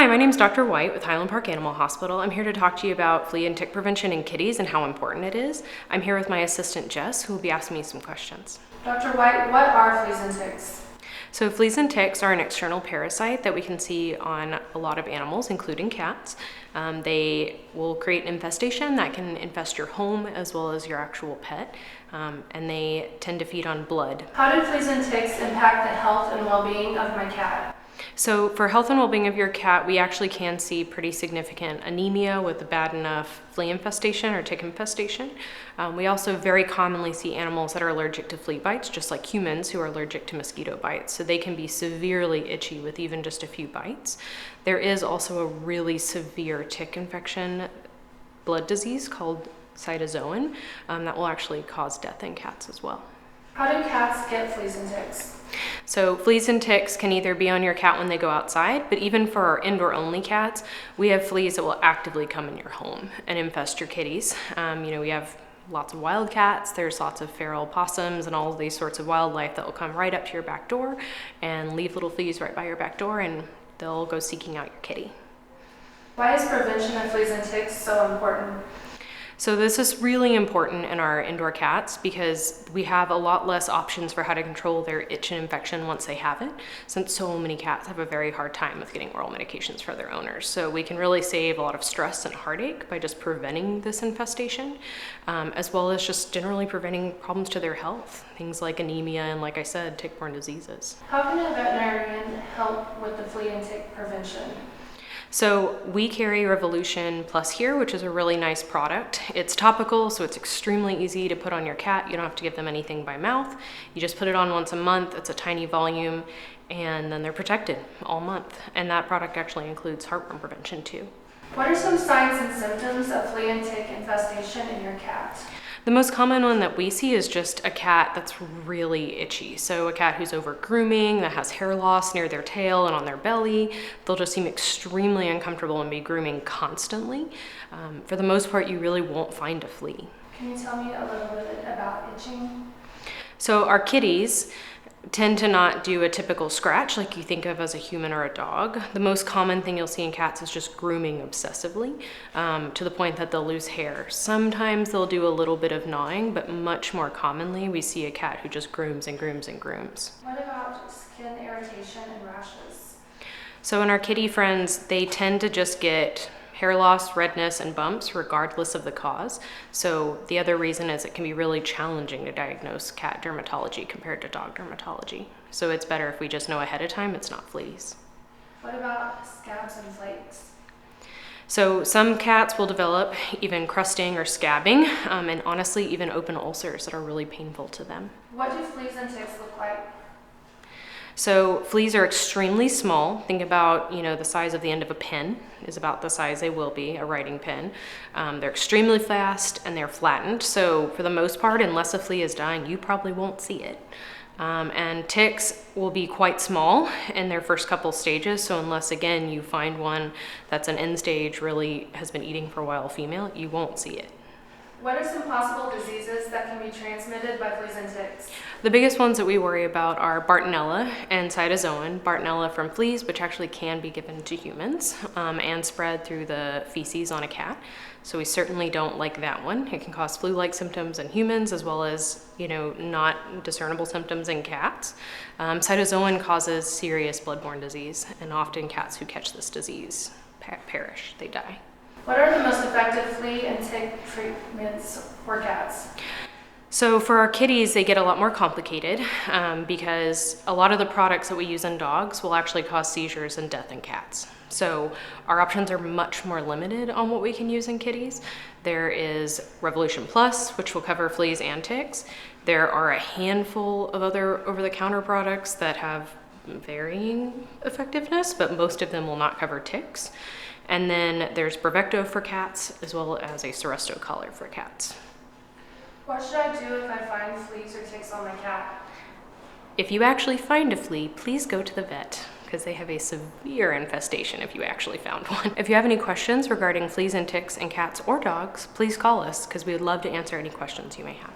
Hi, my name is Dr. White with Highland Park Animal Hospital. I'm here to talk to you about flea and tick prevention in kitties and how important it is. I'm here with my assistant Jess, who will be asking me some questions. Dr. White, what are fleas and ticks? So fleas and ticks are an external parasite that we can see on a lot of animals, including cats. They will create an infestation that can infest your home as well as your actual pet, and they tend to feed on blood. How do fleas and ticks impact the health and well-being of my cat? So for health and well-being of your cat, we actually can see pretty significant anemia with a bad enough flea infestation or tick infestation. We also very commonly see animals that are allergic to flea bites, just like humans who are allergic to mosquito bites. So they can be severely itchy with even just a few bites. There is also a really severe tick infection blood disease called cytozoan that will actually cause death in cats as well. How do cats get fleas and ticks? So fleas and ticks can either be on your cat when they go outside, but even for our indoor-only cats, we have fleas that will actively come in your home and infest your kitties. We have lots of wild cats, there's lots of feral possums and all of these sorts of wildlife that will come right up to your back door and leave little fleas right by your back door, and they'll go seeking out your kitty. Why is prevention of fleas and ticks so important? So this is really important in our indoor cats because we have a lot less options for how to control their itch and infection once they have it, since so many cats have a very hard time with getting oral medications for their owners. So we can really save a lot of stress and heartache by just preventing this infestation, as well as just generally preventing problems to their health, things like anemia and, like I said, tick-borne diseases. How can a veterinarian help with the flea and tick prevention? So we carry Revolution Plus here, which is a really nice product. It's topical, so it's extremely easy to put on your cat. You don't have to give them anything by mouth. You just put it on once a month. It's a tiny volume, and then they're protected all month. And that product actually includes heartworm prevention too. What are some signs and symptoms of flea and tick infestation in your cat? The most common one that we see is just a cat that's really itchy. So a cat who's over grooming, that has hair loss near their tail and on their belly. They'll just seem extremely uncomfortable and be grooming constantly. For the most part, you really won't find a flea. Can you tell me a little bit about itching? So our kitties tend to not do a typical scratch like you think of as a human or a dog. The most common thing you'll see in cats is just grooming obsessively, to the point that they'll lose hair. Sometimes they'll do a little bit of gnawing, but much more commonly we see a cat who just grooms and grooms and grooms. What about skin irritation and rashes? So in our kitty friends, they tend to just get hair loss, redness, and bumps regardless of the cause. So the other reason is it can be really challenging to diagnose cat dermatology compared to dog dermatology. So it's better if we just know ahead of time it's not fleas. What about scabs and flakes? So some cats will develop even crusting or scabbing, and honestly even open ulcers that are really painful to them. What do fleas and ticks look like? So fleas are extremely small. Think about, the size of the end of a pen is about the size they will be, a writing pen. They're extremely fast and they're flattened. So for the most part, unless a flea is dying, you probably won't see it. And ticks will be quite small in their first couple stages. So unless, again, you find one that's an end stage, really has been eating for a while, female, you won't see it. What are some possible diseases that can be transmitted by fleas and ticks? The biggest ones that we worry about are Bartonella and cytozoan. Bartonella from fleas, which actually can be given to humans and spread through the feces on a cat. So we certainly don't like that one. It can cause flu-like symptoms in humans as well as, not discernible symptoms in cats. Cytozoan causes serious bloodborne disease, and often cats who catch this disease perish, they die. What are the most effective flea and tick treatments for cats? So for our kitties, they get a lot more complicated because a lot of the products that we use in dogs will actually cause seizures and death in cats. So our options are much more limited on what we can use in kitties. There is Revolution Plus, which will cover fleas and ticks. There are a handful of other over-the-counter products that have varying effectiveness, but most of them will not cover ticks. And then there's Bravecto for cats, as well as a Seresto collar for cats. What should I do if I find fleas or ticks on my cat? If you actually find a flea, please go to the vet, because they have a severe infestation if you actually found one. If you have any questions regarding fleas and ticks in cats or dogs, please call us, because we would love to answer any questions you may have.